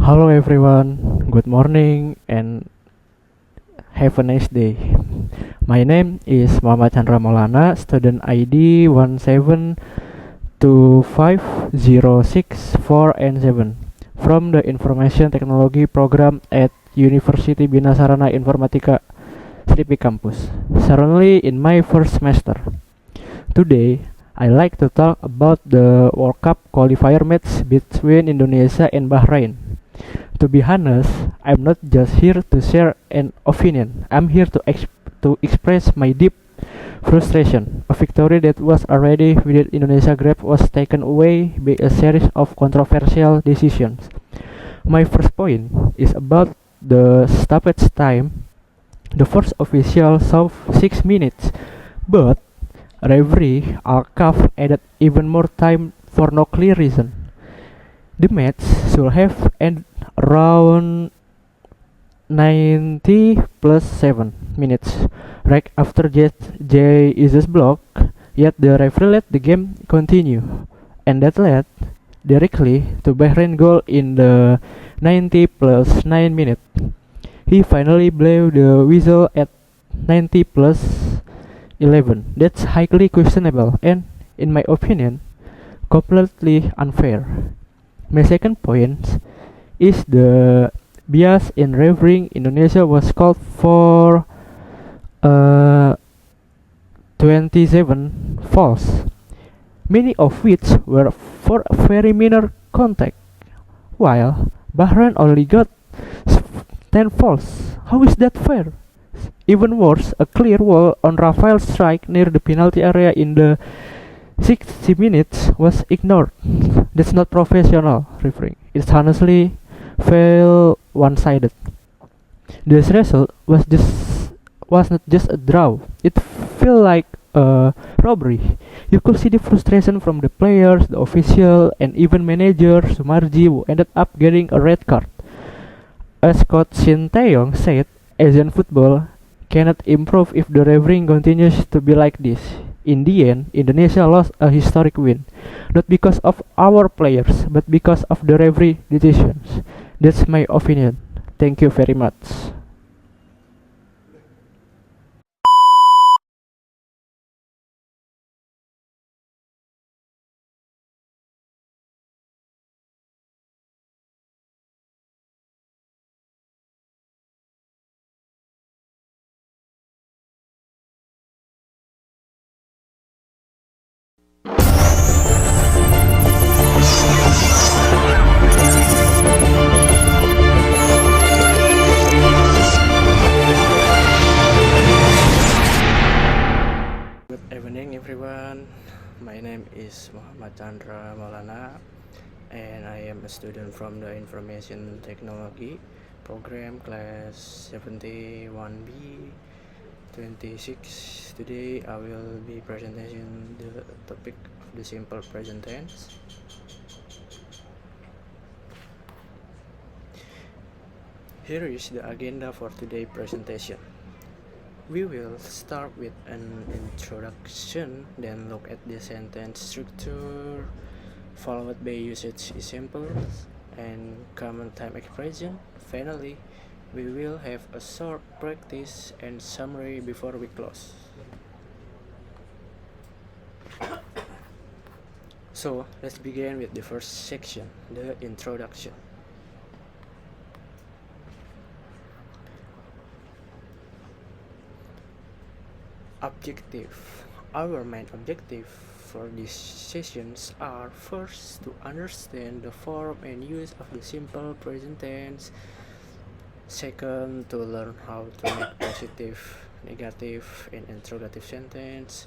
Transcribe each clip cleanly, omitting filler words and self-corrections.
Hello everyone, good morning and have a nice day. My name is Muhammad Chandra Maulana, student ID 1725064 and 7 from the Information Technology program at University Bina Sarana Informatika Sripi Campus, currently in my first semester. Today, I like to talk about the World Cup qualifier match between Indonesia and Bahrain. To be honest, I'm not just here to share an opinion. I'm here to express my deep frustration. A victory that was already within Indonesia grip was taken away by a series of controversial decisions. My first point is about the stoppage time. The first official saw 6 minutes, but referee Alcaf added even more time for no clear reason. The match should have ended around 90 plus 7 minutes, right after Jay Iz's block, yet the referee let the game continue, and that led directly to Bahrain goal in the 90 plus 9 minute. He finally blew the whistle at 90 plus 11. That's highly questionable and, in my opinion, completely unfair. My second point is the bias in refereeing. Indonesia was called for 27 fouls, many of which were for very minor contact, while Bahrain only got 10 fouls. How is that fair? Even worse, a clear wall on Rafael's strike near the penalty area in the 60 minutes was ignored. That's not professional refereeing. It's honestly felt one-sided. This result was not just a draw. It felt like a robbery. You could see the frustration from the players, the official, and even manager Sumarji, who ended up getting a red card. As Coach Shin Taeyong said, Asian football cannot improve if the refereeing continues to be like this. In the end, Indonesia lost a historic win, not because of our players, but because of the referee decisions. That's my opinion. Thank you very much. Good evening, everyone. My name is Muhammad Chandra Maulana, and I am a student from the Information Technology program, class 71B 26. Today, I will be presenting the topic of the simple present tense. Here is the agenda for today's presentation. We will start with an introduction, then look at the sentence structure, followed by usage examples and common time expression. Finally, we will have a short practice and summary before we close. So, let's begin with the first section, the introduction. Objective. Our main objective for these sessions are first to understand the form and use of the simple present tense, second to learn how to make positive, negative, and interrogative sentence,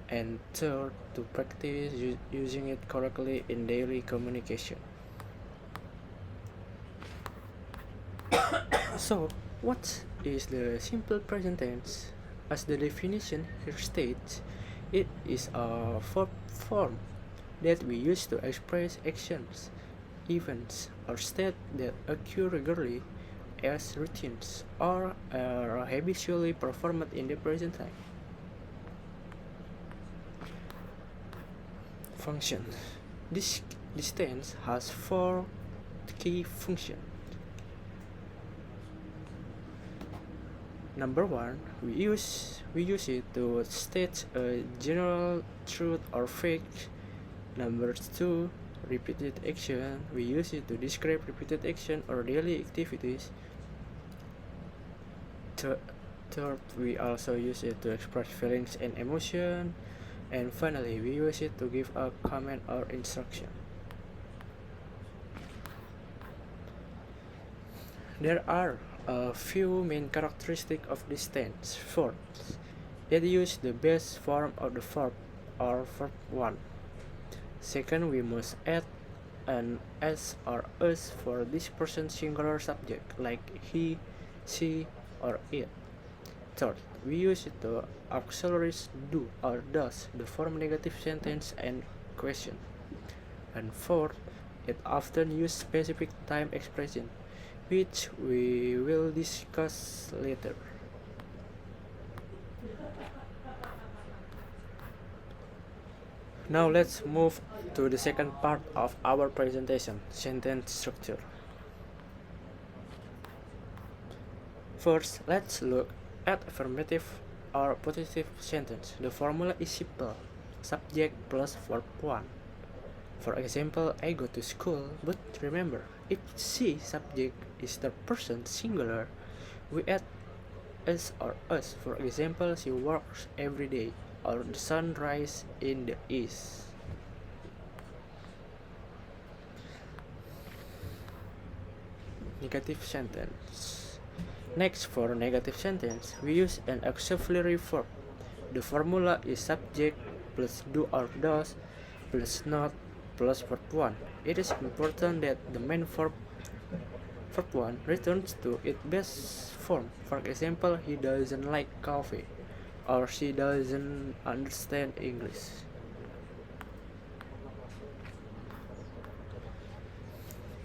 and third to practice using it correctly in daily communication. So, what is the simple present tense? As the definition here states, it is a form that we use to express actions, events, or states that occur regularly as routines or are habitually performed in the present time. Function. This tense has four key functions. Number one, we use it to state a general truth or fact. Number two, repeated action. We use it to describe repeated action or daily activities. Third, we also use it to express feelings and emotion. And finally, we use it to give a command or instruction. There are a few main characteristics of this tense. First, it uses the base form of the verb or verb 1. Second, we must add an s or us for this person's singular subject like he, she, or it. Third, we use it to auxiliaries do or does, the form negative sentence and question. And fourth, it often uses specific time expression, which we will discuss later. Now let's move to the second part of our presentation, sentence structure. First, let's look at affirmative or positive sentence. The formula is simple, subject plus verb 1. For example, I go to school, but remember, if she subject is third person singular, we add s or us. For example, she works every day, or the sun rises in the east. Negative sentence. Next, for negative sentence, we use an auxiliary verb. The formula is subject plus do or does plus not plus verb 1. It is important that the main verb 1 returns to its best form. For example, he doesn't like coffee, or she doesn't understand English.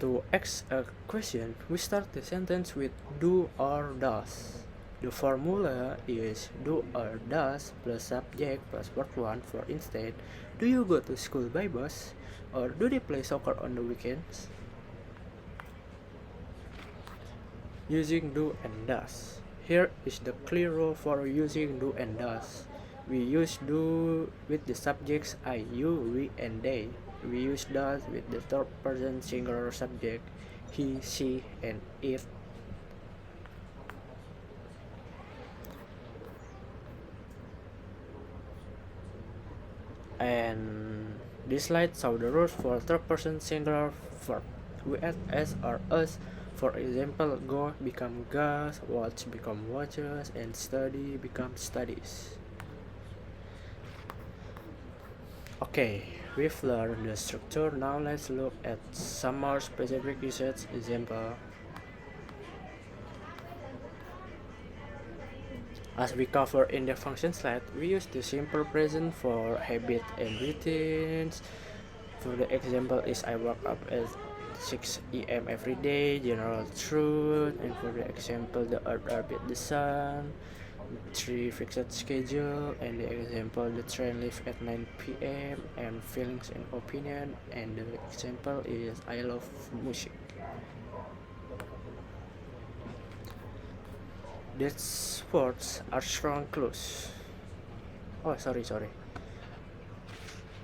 To ask a question, we start the sentence with do or does. The formula is do or does plus subject plus verb 1. For instance, do you go to school by bus, or do they play soccer on the weekends? Using do and does. Here is the clear rule for using do and does. We use do with the subjects I, you, we, and they. We use does with the third person singular subject he, she, and it. And this slide shows the rules for third person singular verb. We add s or us. For example, go become goes, watch become watches, and study becomes studies. Okay, we've learned the structure. Now let's look at some more specific usage example. As we covered in the function slide, we use the simple present for habit and routines. For the example is I wake up at 6 a.m. every day, general truth. And for the example, the earth orbits the sun, 3 fixed schedule. And the example, the train leaves at 9 p.m. and feelings and opinion. And the example is I love music. These words are strong clues. Oh, sorry.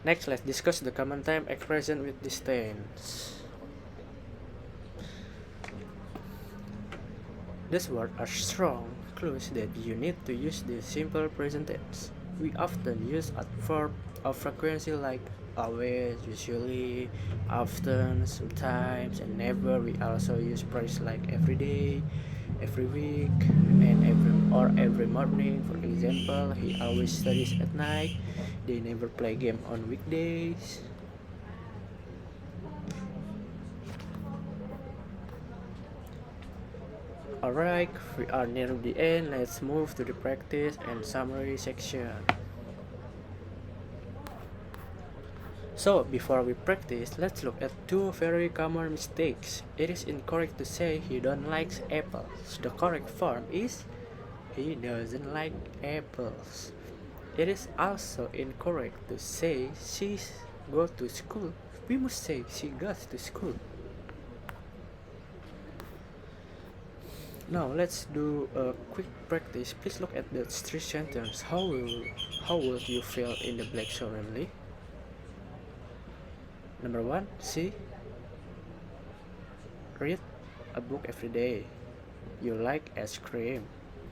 Next, let's discuss the common time expression with this tense. These words are strong clues that you need to use the simple present tense. We often use adverb of frequency like always, usually, often, sometimes, and never. We also use phrases like every day, every week, and every morning. For example, he always studies at night. They never play game on weekdays. Alright, we are near the end. Let's move to the practice and summary section. So, before we practice, let's look at 2 very common mistakes. It is incorrect to say he don't like apples. The correct form is he doesn't like apples. It is also incorrect to say she goes to school. We must say she goes to school. Now let's do a quick practice. Please look at the three sentences. How would you feel in the black solemnly? Number one, C. Read a book every day. You like ice cream.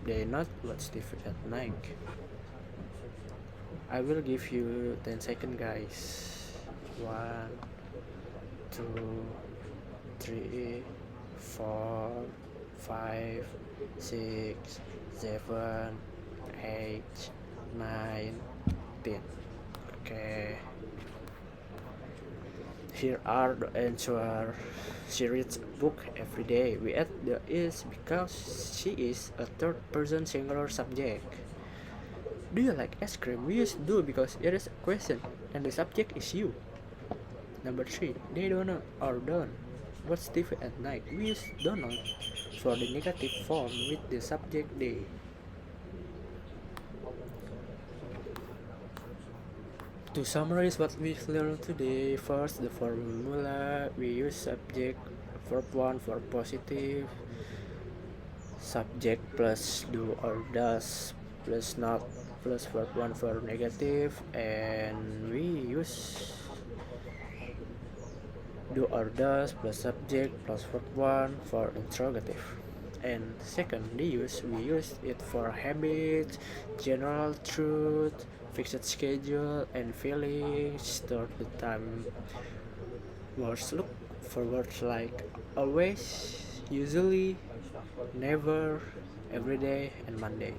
They not watch TV at night. I will give you 10 seconds, guys. 1, 2, 3, 4, 5, 6, 7, 8, 9, 10. Okay. Here are the answer. She reads a book every day. We add the is because she is a third person singular subject. Do you like ice cream? We use do because it is a question and the subject is you. Number 3. They don't or don't watch TV at night. We use don't for the negative form with the subject they. To summarize what we learned today, first the formula, we use subject verb 1 for positive, subject plus do or does plus not plus verb 1 for negative, and we use do or does plus subject plus verb 1 for interrogative. And second, we use it for habits, general truth, fixed schedule, and feelings throughout the time. Words look for words like always, usually, never, every day, and Monday.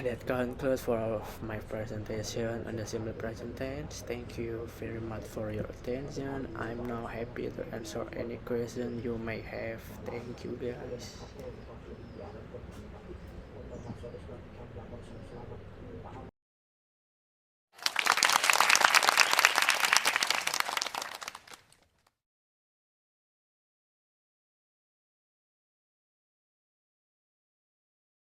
That concludes for my presentation on the simple present tense. Thank you very much for your attention. I'm now happy to answer any question you may have. Thank you, guys.